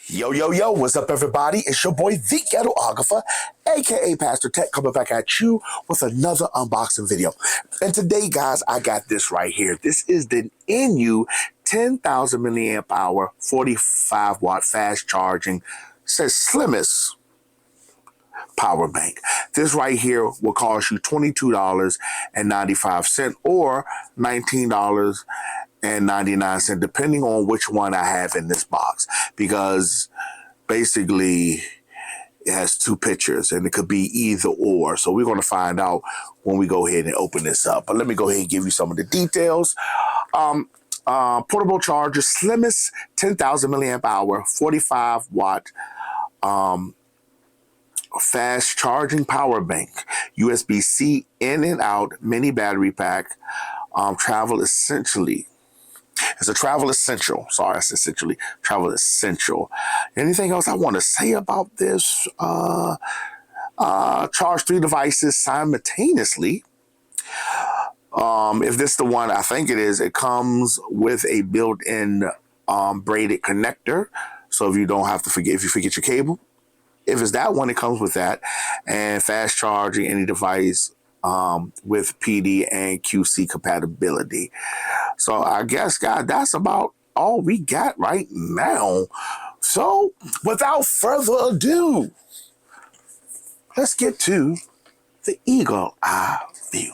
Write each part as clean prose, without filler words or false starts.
Yo, yo, yo, what's up, everybody? It's your boy, the Ghetographer, aka Pastor Tech, coming back at you with another unboxing video. And today, guys, I got this right here. This is the INIU 10000mAh 45W fast charging, says slimmest power bank. This right here will cost you $22.95 or $19.99, depending on which one I have in this box, because basically it has two pictures and it could be either or. So we're going to find out when we go ahead and open this up. But let me go ahead and give you some of the details. Portable charger, slimmest 10000mAh 45W fast charging power bank, USB-C in and out, mini battery pack, travel essentially. It's a travel essential. Sorry, it's essentially travel essential. Anything else I want to say about this? Charge 3 devices simultaneously. If this is the one I think it is, it comes with a built-in braided connector. So if you don't have to forget, if you forget your cable, if it's that one, it comes with that. And fast charging any device with PD and QC compatibility. So I guess, guys, that's about all we got right now. So without further ado, let's get to the eagle eye view.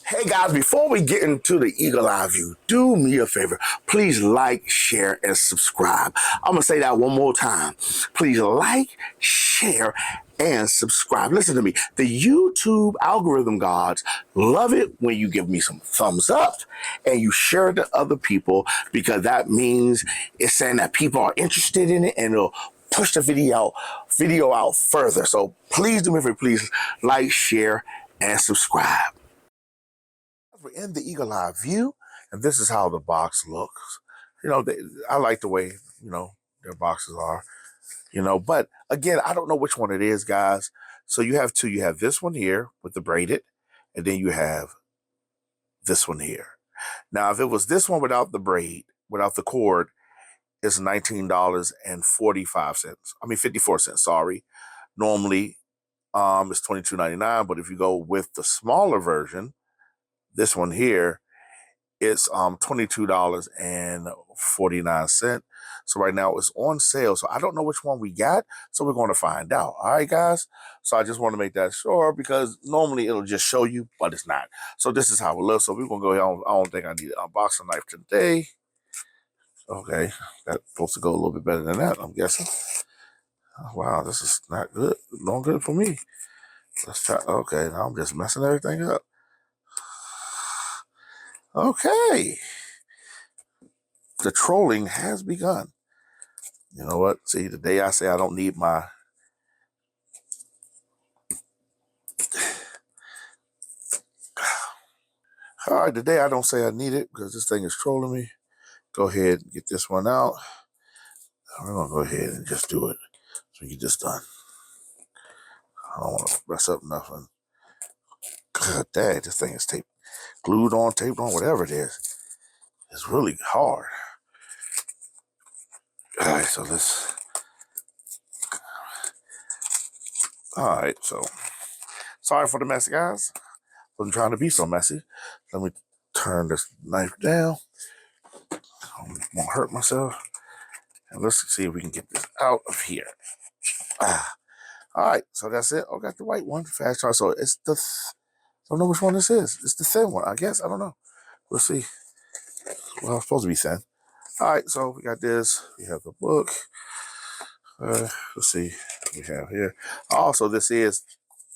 Hey guys, before we get into the eagle eye view, do me a favor. Please like, share, and subscribe. I'm going to say that one more time. Please like, share, and subscribe. Listen to me. The YouTube algorithm gods love it when you give me some thumbs up and you share it to other people, because that means it's saying that people are interested in it and it'll push the video out further. So please do me a favor. Please like, share, and subscribe. We're in the eagle eye view, and this is how the box looks. I like the way, their boxes are, but again, I don't know which one it is, guys. So you have two. You have this one here with the braided, and then you have this one here. Now, if it was this one without the braid, without the cord, it's $19.45. 54 cents, sorry. Normally, it's $22.99, but if you go with the smaller version, this one here, it's $22.49. So right now it's on sale. So I don't know which one we got. So we're going to find out. All right, guys. So I just want to make that sure, because normally it'll just show you, but it's not. So this is how it looks. So we're going to go ahead. I don't think I need an unboxing knife today. Okay. That's supposed to go a little bit better than that, I'm guessing. Oh, wow, this is not good. Not good for me. Let's try. Okay. Now I'm just messing everything up. Okay. The trolling has begun. You know what? See, the day I say I don't need my... All right, the day I don't say I need it because this thing is trolling me, go ahead and get this one out. We're going to go ahead and just do it so we get this done. I don't want to mess up nothing. God dang, this thing is glued on, taped on, whatever it is. It's really hard. All right, so let's... All right, so sorry for the mess, guys. Wasn't trying to be so messy. Let me turn this knife down. I won't hurt myself. And let's see if we can get this out of here. All right, so that's it. I got the white one, fast charge. So it's I don't know which one this is. It's the thin one, I guess. I don't know. We'll see. Well, it's supposed to be thin. All right, so we got this. We have the book. Let's see what we have here. Also, this is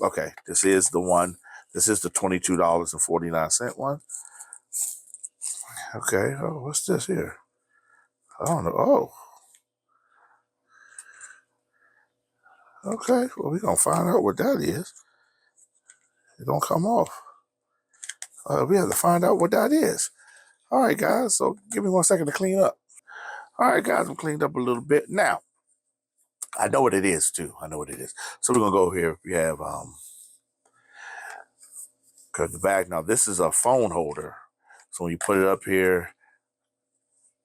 the one. This is the $22.49 one. Okay. Oh, what's this here? I don't know. Oh. Okay. Well, we're going to find out what that is. It don't come off. We have to find out what that is. All right, guys. So give me 1 second to clean up. All right, guys. I'm cleaned up a little bit. Now, I know what it is, too. I know what it is. So we're going to go here. We have the bag. Now, this is a phone holder. So when you put it up here,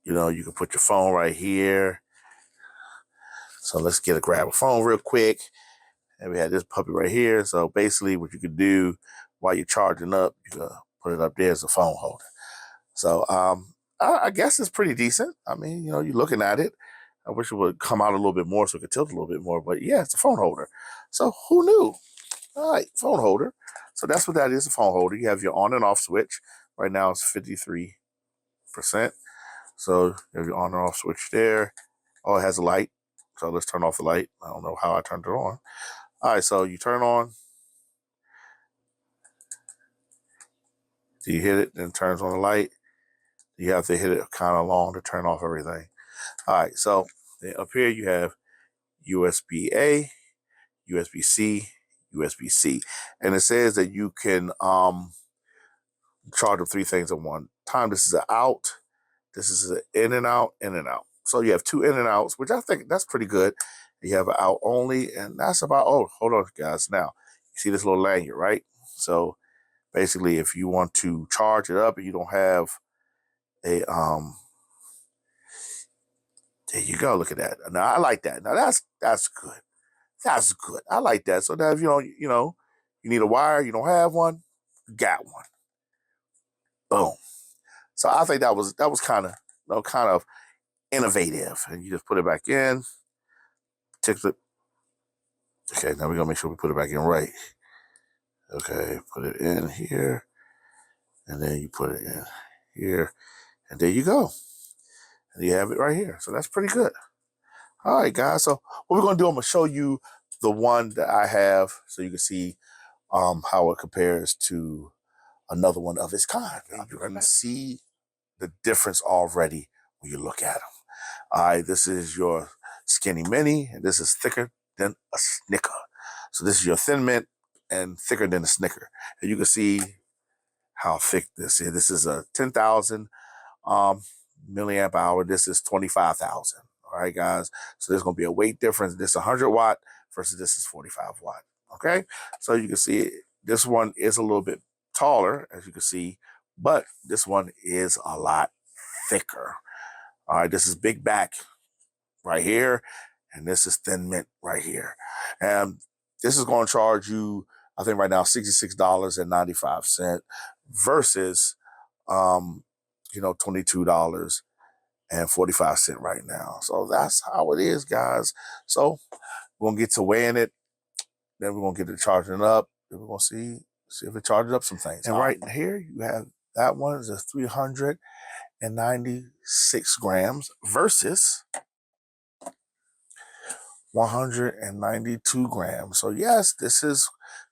you can put your phone right here. So let's grab a phone real quick. And we had this puppy right here. So basically what you could do while you're charging up, you can put it up there as a phone holder. So I guess it's pretty decent. I mean, you know, you're looking at it. I wish it would come out a little bit more so it could tilt a little bit more. But yeah, it's a phone holder. So who knew? All right, phone holder. So that's what that is, a phone holder. You have your on and off switch. Right now it's 53%. So you have your on and off switch there. Oh, it has a light. So let's turn off the light. I don't know how I turned it on. All right, so you turn on. Do you hit it, then it turns on the light? You have to hit it kind of long to turn off everything. All right, so up here you have USB-A, USB-C, USB-C. And it says that you can charge up 3 things at one time. This is an out. This is an in and out, in and out. So you have 2 in and outs, which I think that's pretty good. You have an out only, and that's about, oh, hold on, guys. Now, you see this little lanyard, right? So basically, if you want to charge it up and you don't have a, there you go, look at that. Now, I like that. Now, that's good. That's good. I like that. So now if you need a wire, you don't have one, you got one. Boom. So I think that was kind of innovative. And you just put it back in. Tickle it. Okay, now we're gonna make sure we put it back in right. Okay, put it in here. And then you put it in here. And there you go. And you have it right here. So that's pretty good. All right, guys. So what we're gonna do, I'm gonna show you the one that I have so you can see how it compares to another one of its kind. You're gonna see the difference already when you look at them. All right, this is your Skinny Mini, and this is thicker than a Snicker. So this is your Thin Mint and thicker than a Snicker. And you can see how thick this is. This is a 10,000 milliamp hour. This is 25,000. All right, guys. So there's going to be a weight difference. This is 100 watt versus this is 45 watt. Okay. So you can see this one is a little bit taller, as you can see, but this one is a lot thicker. All right. This is big back right here, and this is Thin Mint right here. And this is going to charge you, I think right now, $66.95 versus, $22.45 right now. So that's how it is, guys. So we're gonna get to weighing it, then we're gonna get to charging it up, then we're gonna see if it charges up some things. And right here you have that one is a 396 grams versus 192 grams. So yes, this is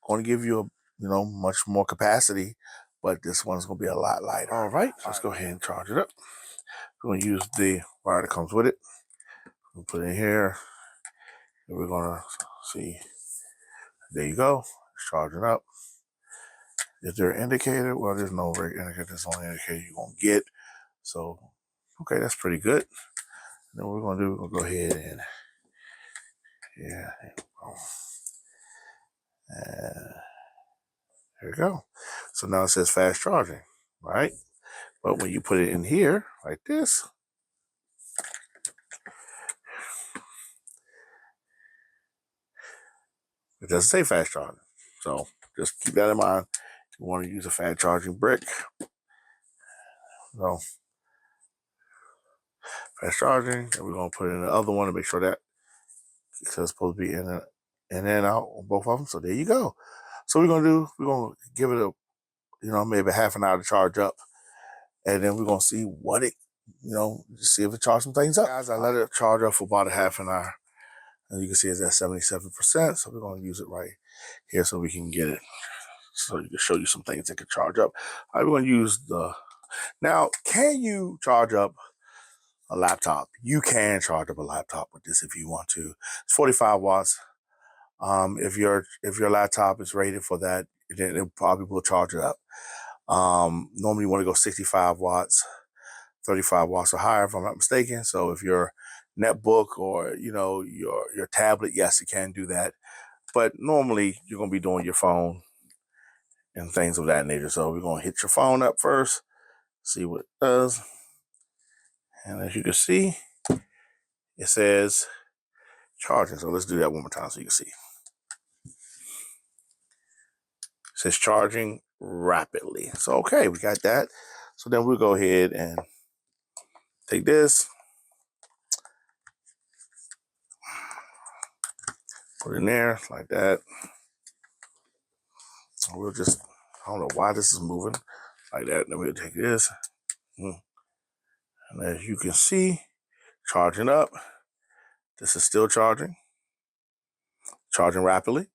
going to give you much more capacity, but this one's going to be a lot lighter. All right, let's go ahead and charge it up. We're going to use the wire that comes with it. We'll put it in here, and we're going to see. There you go. It's charging up. Is there an indicator? Well, there's no rate indicator. That's the only indicator you're going to get. So, okay, that's pretty good. And then what we're going to do, we'll go ahead and there we go. So now it says fast charging, right? But when you put it in here, like this, it doesn't say fast charging. So just keep that in mind. You want to use a fast charging brick. So fast charging, and we're going to put in the other one to make sure that it's supposed to be in and out on both of them. So there you go. So we're going to give it a, maybe half an hour to charge up. And then we're going to see what it, see if it charges some things up. Guys, I let it charge up for about a half an hour. And you can see it's at 77%. So we're going to use it right here so we can get it. So you can show you some things that can charge up. All right, we're going to use now, can you charge up a laptop? You can charge up a laptop with this if you want to. It's 45 watts. If your laptop is rated for that, then it probably will charge it up. Normally you want to go 65 watts, 35 watts or higher, if I'm not mistaken. So if your netbook or your tablet, yes, it can do that. But normally you're gonna be doing your phone and things of that nature. So we're gonna hit your phone up first, see what it does. And as you can see, it says charging. So let's do that one more time so you can see. It says charging rapidly. So, okay, we got that. So then we'll go ahead and take this, put it in there like that. We'll just, I don't know why this is moving like that. Then we'll take this. And as you can see, charging up. This is still charging rapidly.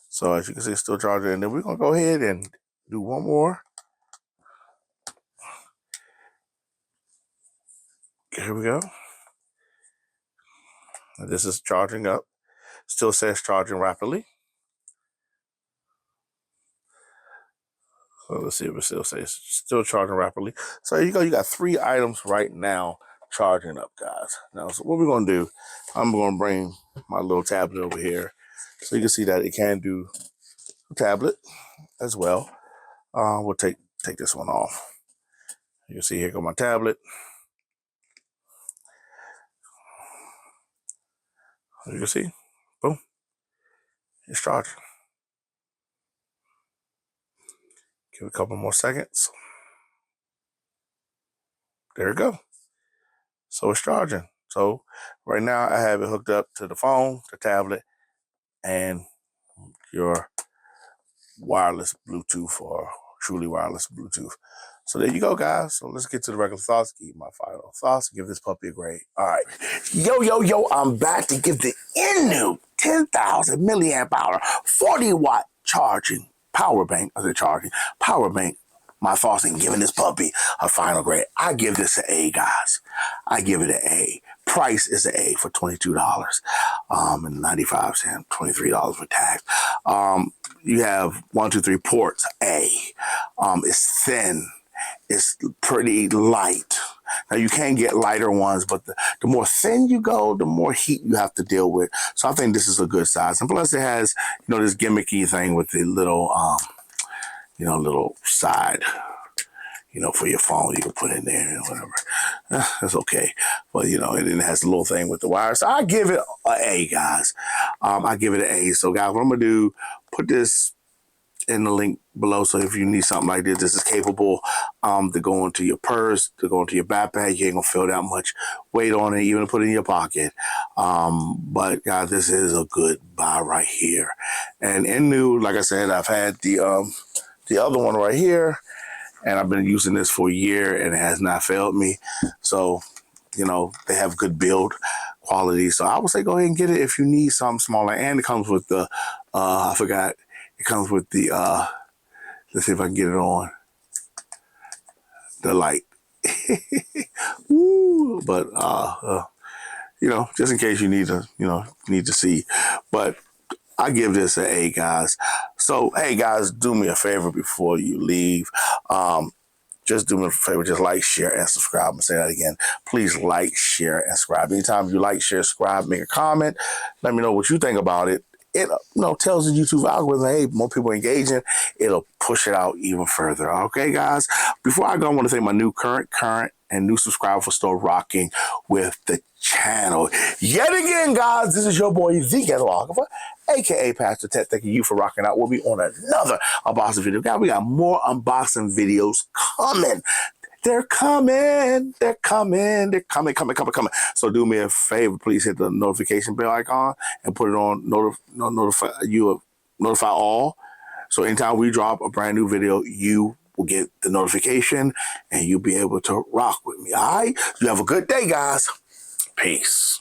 So as you can see, it's still charging. And then we're going to go ahead and do one more. Here we go. And this is charging up. Still says charging rapidly. So let's see if it still says still charging rapidly. So there you go. You got 3 items right now charging up, guys. Now, so what we're going to do, I'm going to bring my little tablet over here so you can see that it can do a tablet as well. We'll take this one off. You can see here go my tablet. As you can see, boom, it's charging. Give it a couple more seconds. There we go. So it's charging. So right now I have it hooked up to the phone, the tablet, and your wireless Bluetooth or truly wireless Bluetooth. So there you go, guys. So let's get to the regular thoughts. Give my final thoughts. Give this puppy a grade. All right. Yo, I'm back to give the INIU 10000 milliamp hour 40-watt charging power bank. Power bank. My thoughts in giving this puppy a final grade. I give this an A, guys. I give it an A. Price is an A for $22.95, $23 for tax. You have 1, 2, 3 ports. A. It's thin. It's pretty light. Now you can get lighter ones, but the more thin you go, the more heat you have to deal with. So I think this is a good size. And plus it has, this gimmicky thing with the little, little side, for your phone you can put in there and whatever. That's okay. But, and then it has a little thing with the wire. So I give it an A, guys. I give it an A. So guys, what I'm going to do, put this in the link below. So if you need something like this, this is capable to go into your purse, to go into your backpack. You ain't gonna feel that much weight on it, even to put it in your pocket. But guys, this is a good buy right here. And INIU, like I said, I've had the other one right here, and I've been using this for a year, and it has not failed me. So, they have good build quality. So I would say go ahead and get it if you need something smaller. And it comes with the, I forgot, it comes with the, let's see if I can get it on, the light. Woo, but, just in case you need to see. But I give this an A, guys. So, hey, guys, do me a favor before you leave. Just do me a favor, just like, share, and subscribe. I'm going to say that again. Please like, share, and subscribe. Anytime you like, share, subscribe, make a comment. Let me know what you think about it. It tells the YouTube algorithm, hey, more people engaging, it'll push it out even further. Okay, guys? Before I go, I want to thank my new current, and new subscribers for still rocking with the channel. Yet again, guys, this is your boy, the Ghetographer, a.k.a. Pastor Ted. Thank you for rocking out. We'll be on another unboxing video. Guys, we got more unboxing videos coming. They're coming. So do me a favor, please hit the notification bell icon and put it on notify all. So anytime we drop a brand new video, you will get the notification and you'll be able to rock with me. All right. You have a good day, guys. Peace.